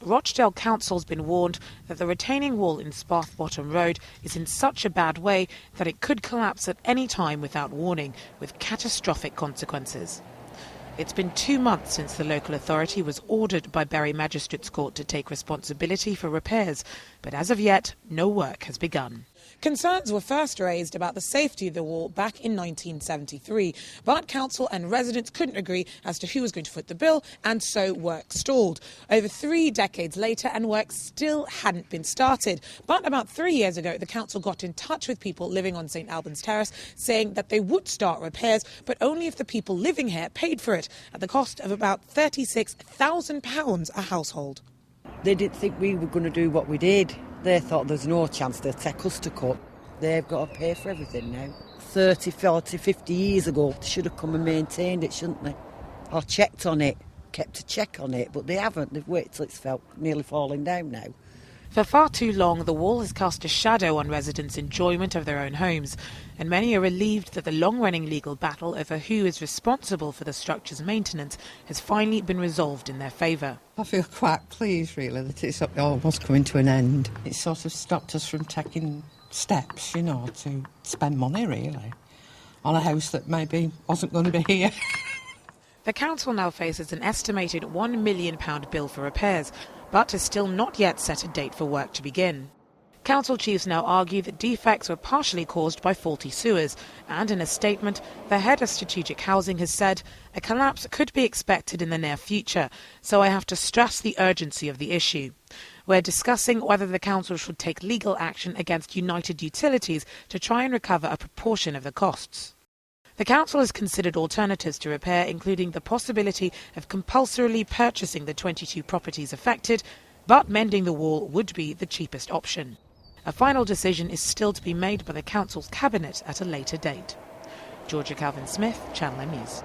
Rochdale Council has been warned that the retaining wall in Spath Bottom Road is in such a bad way that it could collapse at any time without warning, with catastrophic consequences. It's been 2 months since the local authority was ordered by Bury Magistrates Court to take responsibility for repairs, but as of yet, no work has begun. Concerns were first raised about the safety of the wall back in 1973, but council and residents couldn't agree as to who was going to foot the bill, and so work stalled. Over 3 decades later, and work still hadn't been started. But about 3 years ago, the council got in touch with people living on St Albans Terrace, saying that they would start repairs, but only if the people living here paid for it, at the cost of about £36,000 a household. They didn't think we were going to do what we did. They thought there's no chance they'd take us to court. They've got to pay for everything now. 30, 40, 50 years ago, they should have come and maintained it, shouldn't they? Or checked on it, kept a check on it, but they haven't. They've waited till it's nearly falling down now. For far too long, the wall has cast a shadow on residents' enjoyment of their own homes, and many are relieved that the long-running legal battle over who is responsible for the structure's maintenance has finally been resolved in their favour. I feel quite pleased, really, that it's almost coming to an end. It sort of stopped us from taking steps, to spend money, really, on a house that maybe wasn't going to be here. The council now faces an estimated £1 million bill for repairs, but has still not yet set a date for work to begin. Council chiefs now argue that defects were partially caused by faulty sewers, and in a statement, the head of strategic housing has said, "A collapse could be expected in the near future, so I have to stress the urgency of the issue. We're discussing whether the council should take legal action against United Utilities to try and recover a proportion of the costs." The council has considered alternatives to repair, including the possibility of compulsorily purchasing the 22 properties affected, but mending the wall would be the cheapest option. A final decision is still to be made by the council's cabinet at a later date. Georgia Calvin-Smith, Channel M News.